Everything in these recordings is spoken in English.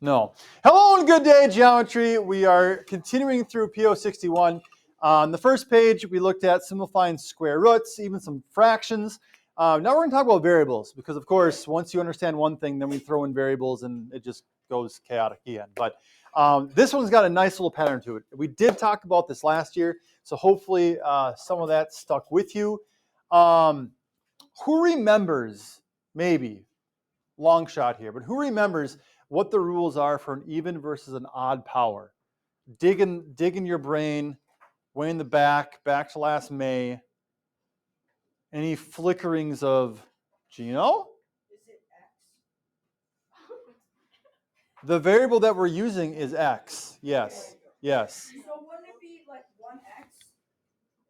No. Hello and good day, geometry. We are continuing through PO61. On the first page, we looked at simplifying square roots, even some fractions. Now we're going to talk about variables because, of course, once you understand one thing, then we throw in variables and it just goes chaotic again. But this one's got a nice little pattern to it. We did talk about this last year, so hopefully some of that stuck with you. Who remembers, maybe, long shot here, but who remembers what the rules are for an even versus an odd power? Dig in your brain, way in the back to last May. Any flickerings of Gino? Is it X? The variable that we're using is X. Yes. Yes. So wouldn't it be like 1X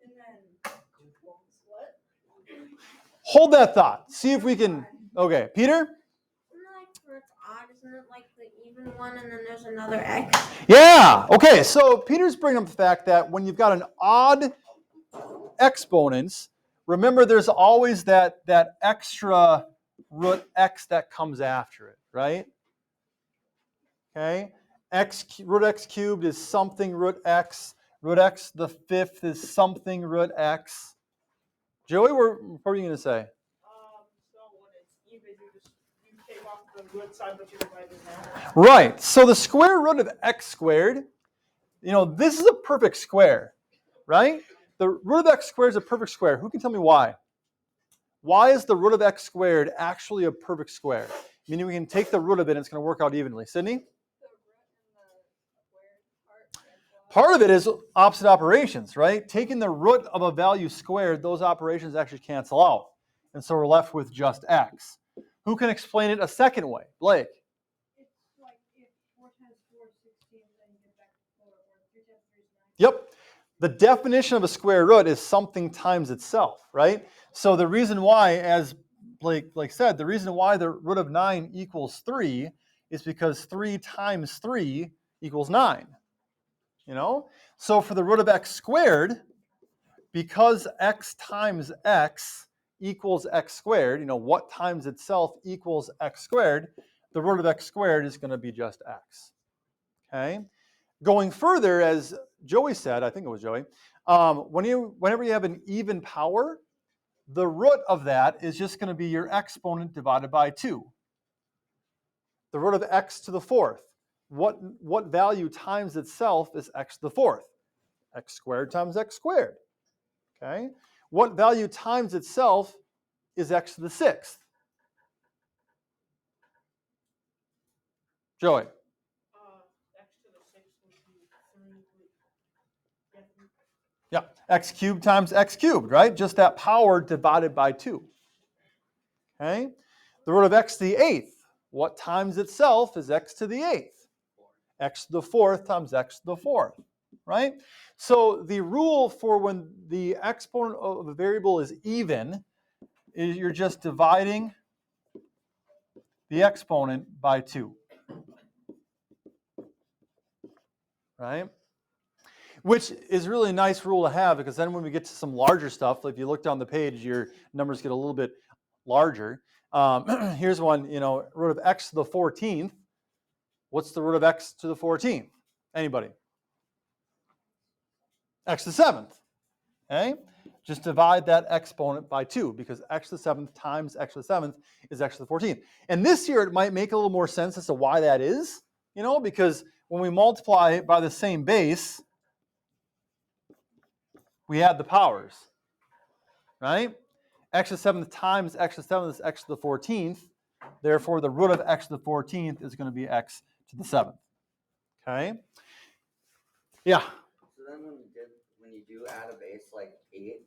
and then what? Hold that thought. See if we can. Okay, Peter? Where it's odd, isn't it like the even one and then there's another X? Yeah. Okay, so Peter's bringing up the fact that when you've got an odd exponents, remember there's always that extra root x that comes after it, right? Okay, root x cubed is something root x. Root x the fifth is something root x. Joey, what were you going to say? So when it's even, you take off the root side, but you divide it now. Right. So the square root of x squared, this is a perfect square, right? The root of x squared is a perfect square. Who can tell me why? Why is the root of x squared actually a perfect square? Meaning we can take the root of it and it's going to work out evenly. Sydney? Part of it is opposite operations, right? Taking the root of a value squared, those operations actually cancel out. And so we're left with just x. Who can explain it a second way? Blake? It's like if 4 times 4 is 16, then you get back to 4, or 3 times 3 is 9. Yep. The definition of a square root is something times itself, right? So the reason why, as Blake said, the reason why the root of 9 equals 3 is because 3 times 3 equals 9. So for the root of x squared, because x times x equals x squared, what times itself equals x squared, the root of x squared is going to be just x. Okay? Going further, as Joey said, I think it was Joey, whenever you have an even power, the root of that is just going to be your exponent divided by 2. The root of x to the fourth. What value times itself is x to the fourth? X squared times x squared. Okay? What value times itself is x to the sixth? Joey? X to the 6 would be 3. Yeah, x cubed times x cubed, right? Just that power divided by 2. Okay? The root of x to the eighth. What times itself is x to the eighth? X to the fourth times x to the fourth, right? So the rule for when the exponent of a variable is even is you're just dividing the exponent by 2, right? Which is really a nice rule to have because then when we get to some larger stuff, if you look down the page, your numbers get a little bit larger. Here's one, root of x to the 14th. What's the root of x to the 14th? Anybody? X to the 7th. Okay? Just divide that exponent by 2 because x to the 7th times x to the 7th is x to the 14th. And this year it might make a little more sense as to why that is, because when we multiply by the same base, we add the powers, right? X to the 7th times x to the 7th is x to the 14th. Therefore, the root of x to the 14th is going to be x to the 7th. Okay? Yeah? So then when you do add a base like 8,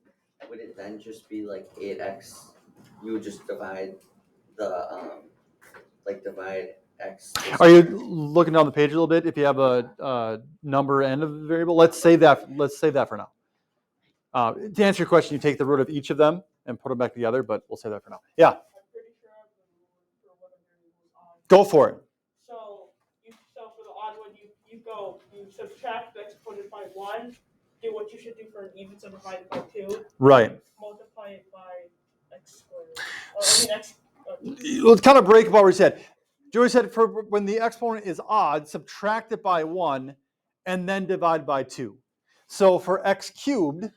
would it then just be like 8x? You would just divide the, divide x. Are you looking down the page a little bit? If you have a number and a variable, let's save that for now. To answer your question, you take the root of each of them and put them back together, but we'll save that for now. Yeah? I'm pretty sure I have the rule for what a variable is odd. Go for it. So for the odd one, you subtract the exponent by 1, do what you should do for an even, so divide it by 2. Right. Multiply it by x squared. X. Let's kind of break what we said. Joey said for when the exponent is odd, subtract it by 1 and then divide by 2. So for x cubed,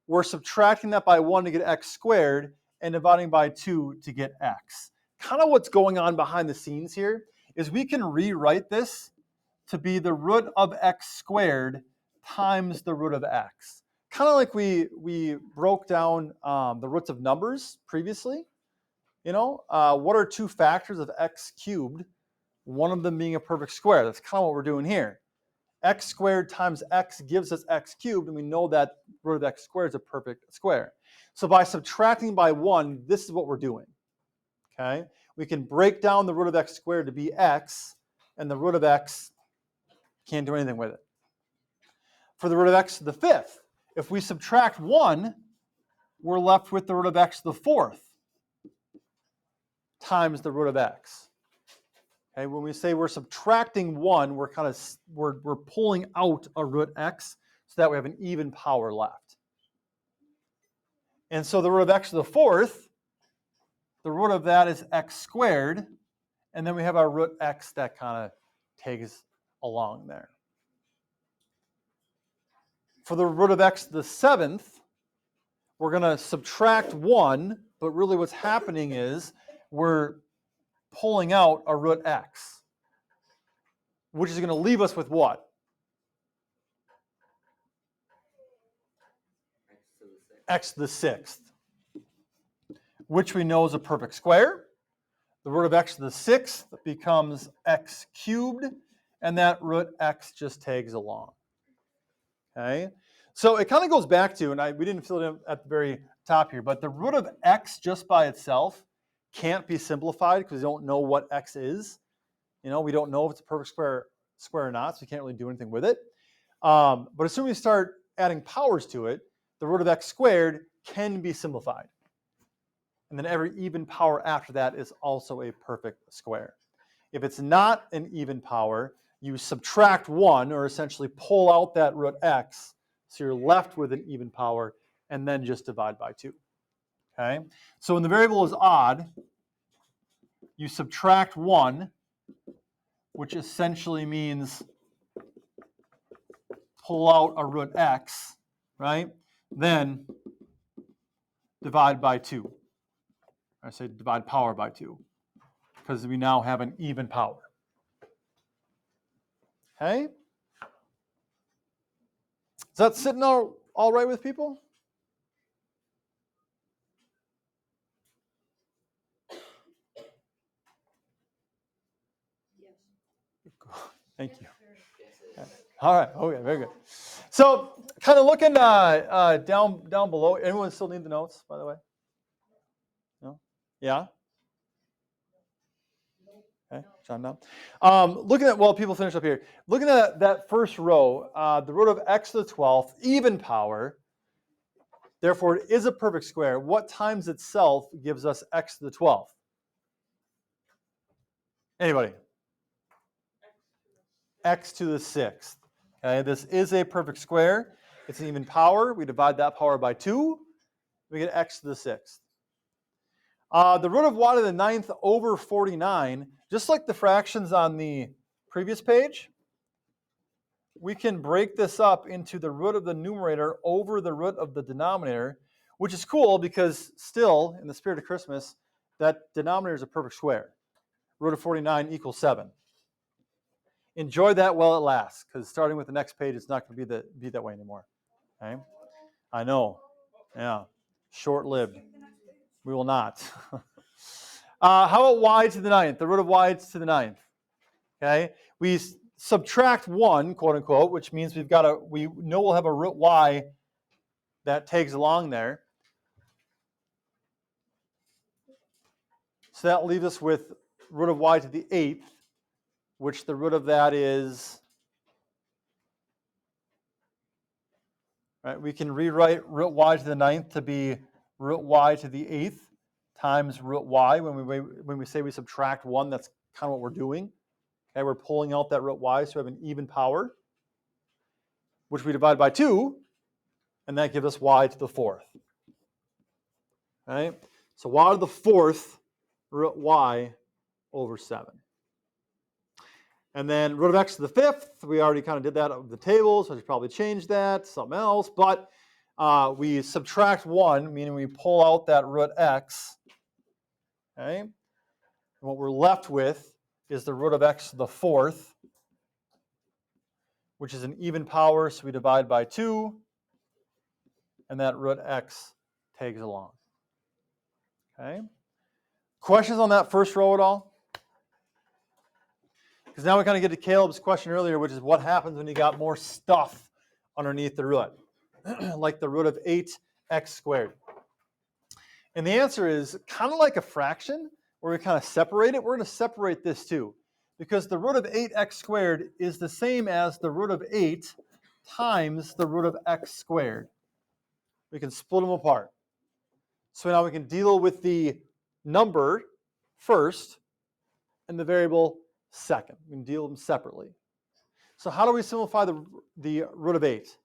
we're subtracting that by 1 to get x squared and dividing by 2 to get x. Kind of what's going on behind the scenes here is we can rewrite this to be the root of x squared times the root of x. Kind of like we broke down the roots of numbers previously. You know, what are 2 factors of x cubed? One of them being a perfect square. That's kind of what we're doing here. X squared times x gives us x cubed, and we know that root of x squared is a perfect square. So by subtracting by 1, this is what we're doing. Okay? We can break down the root of x squared to be x, and the root of x can't do anything with it. For the root of x to the 5th, if we subtract 1, we're left with the root of x to the 4th times the root of x. Okay, when we say we're subtracting 1, we're pulling out a root x so that we have an even power left. And so the root of x to the 4th, the root of that is x squared, and then we have our root x that kind of tags along there. For the root of x to the 7th, we're going to subtract 1, but really what's happening is we're pulling out a root x, which is going to leave us with what? X to the 6th, which we know is a perfect square. The root of x to the 6th becomes x cubed, and that root x just tags along. Okay, so it kind of goes back to, and we didn't fill it in at the very top here, but the root of x just by itself can't be simplified because we don't know what x is. You know, we don't know if it's a perfect square or not, so we can't really do anything with it. But as soon as we start adding powers to it, the root of x squared can be simplified. And then every even power after that is also a perfect square. If it's not an even power, you subtract 1, or essentially pull out that root x, so you're left with an even power, and then just divide by 2. Okay? So when the variable is odd, you subtract 1, which essentially means pull out a root x, right? Then divide by 2. I say divide power by 2, because we now have an even power. Okay? Is that sitting all right with people? Thank you. All right. Okay. Very good. So, kind of looking down below. Anyone still need the notes, by the way? No. Yeah. Okay. John down. Looking at people finish up here. Looking at that first row, the root of x to the 12th, even power. Therefore, it is a perfect square. What times itself gives us x to the 12th? Anybody? X to the 6th. Okay, this is a perfect square. It's an even power. We divide that power by 2. We get x to the 6th. The root of y to the 9th over 49, just like the fractions on the previous page, we can break this up into the root of the numerator over the root of the denominator, which is cool because still, in the spirit of Christmas, that denominator is a perfect square. Root of 49 equals 7. Enjoy that while it lasts, because starting with the next page, it's not going to be that way anymore. Okay? I know. Yeah. Short-lived. We will not. How about y to the 9th? The root of y to the 9th. Okay? We subtract 1, quote unquote, which means we know we'll have a root y that tags along there. So that leaves us with root of y to the 8th, which the root of that is, right, we can rewrite root y to the 9th to be root y to the 8th times root y. When we say we subtract 1, that's kind of what we're doing. Okay, we're pulling out that root y, so we have an even power, which we divide by 2, and that gives us y to the 4th. Okay, so y to the 4th root y over 7. And then root of x to the 5th, we already kind of did that of the table, so I should probably change that, something else. But we subtract 1, meaning we pull out that root x. Okay? And what we're left with is the root of x to the 4th, which is an even power, so we divide by 2, and that root x tags along. Okay? Questions on that first row at all? Because now we kind of get to Caleb's question earlier, which is what happens when you got more stuff underneath the root, like the root of 8x squared. And the answer is kind of like a fraction, where we kind of separate it. We're going to separate this too, because the root of 8x squared is the same as the root of 8 times the root of x squared. We can split them apart. So now we can deal with the number first and the variable second. We can deal with them separately. So how do we simplify the root of 8?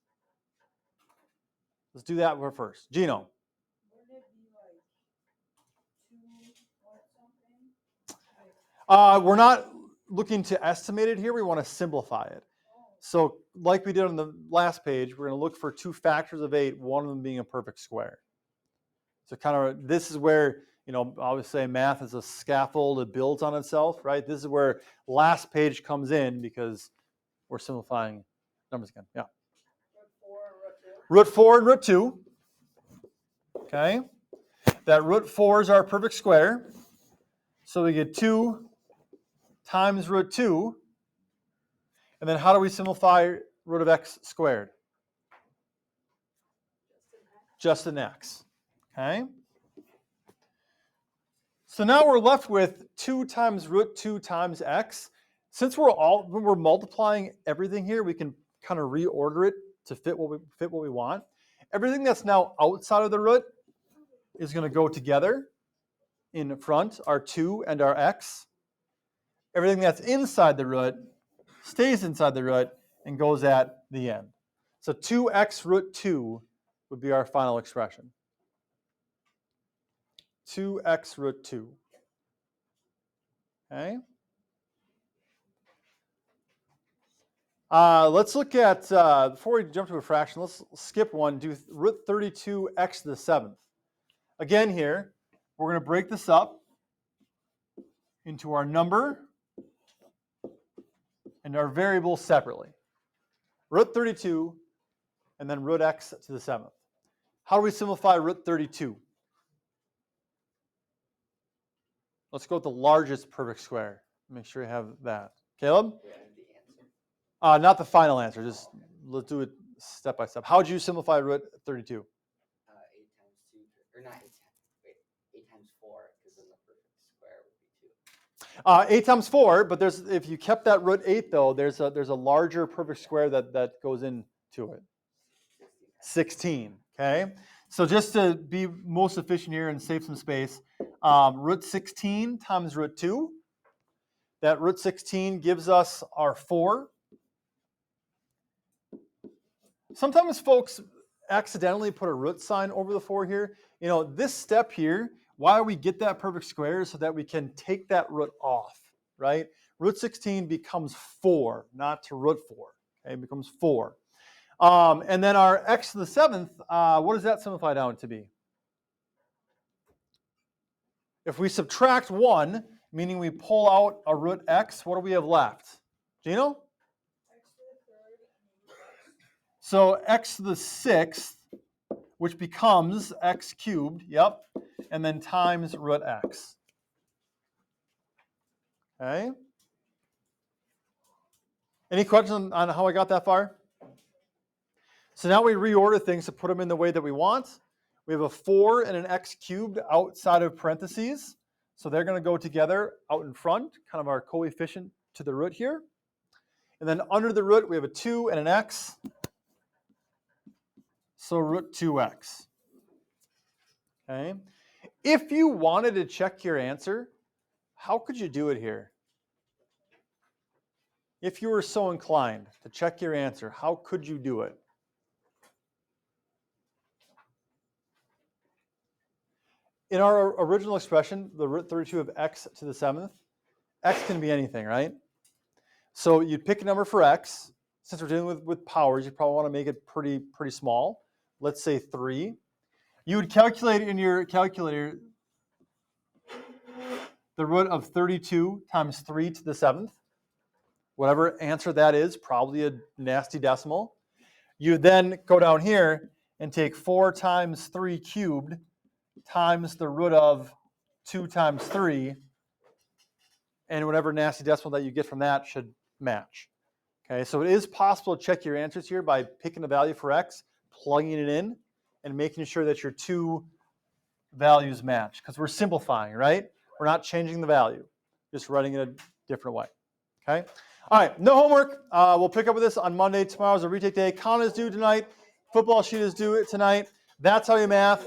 Let's do that first. Gino. We're not looking to estimate it here. We want to simplify it. So like we did on the last page, we're going to look for 2 factors of 8, one of them being a perfect square. So kind of this is where, I always say math is a scaffold. It builds on itself, right? This is where last page comes in because we're simplifying numbers again. Yeah. Root 4 and root 2. Okay. That root 4 is our perfect square. So we get 2 times root 2. And then how do we simplify root of x squared? Just an x. Okay. So now we're left with 2 times root 2 times x. Since when we're multiplying everything here, we can kind of reorder it to fit what we want. Everything that's now outside of the root is going to go together in front, our 2 and our x. Everything that's inside the root stays inside the root and goes at the end. So 2x root 2 would be our final expression. 2x root 2. Okay. Let's look at, before we jump to a fraction, let's skip one, do root 32x to the 7th. Again here, we're going to break this up into our number and our variable separately. Root 32 and then root x to the 7th. How do we simplify root 32? Let's go with the largest perfect square. Make sure you have that. Caleb? Yeah, the answer. Not the final answer. Just let's do it step by step. How would you simplify root 32? 8 times 2, or not 8 times, wait, 8 times 4, because then the perfect square would be 2. 8 times 4, but if you kept that root 8 though, there's a larger perfect square that goes into it. 16. Okay. So just to be most efficient here and save some space, root 16 times root 2. That root 16 gives us our 4. Sometimes folks accidentally put a root sign over the 4 here. This step here, why we get that perfect square is so that we can take that root off, right? Root 16 becomes 4, not to root 4. Okay, it becomes 4. And then our x to the 7th, what does that simplify down to be? If we subtract 1, meaning we pull out a root x, what do we have left? Gino? So x to the 6th, which becomes x cubed, yep, and then times root x. Okay. Any questions on how I got that far? So now we reorder things to put them in the way that we want. We have a 4 and an x cubed outside of parentheses. So they're going to go together out in front, kind of our coefficient to the root here. And then under the root, we have a 2 and an x. So root 2x. Okay. If you wanted to check your answer, how could you do it here? If you were so inclined to check your answer, how could you do it? In our original expression, the root 32 of x to the 7th, X can be anything, right? So you'd pick a number for X. Since we're dealing with powers, you probably want to make it pretty small. Let's say 3. You would calculate in your calculator the root of 32 times 3 to the 7th. Whatever answer that is, probably a nasty decimal. You then go down here and take 4 times 3 cubed times the root of 2 times 3, and whatever nasty decimal that you get from that should match. Okay, so it is possible to check your answers here by picking a value for X, plugging it in, and making sure that your two values match, because we're simplifying, right? We're not changing the value, just writing it a different way. Okay? All right, no homework. We'll pick up with this on Monday. Tomorrow's a retake day. Count is due tonight. Football sheet is due tonight. That's how you math.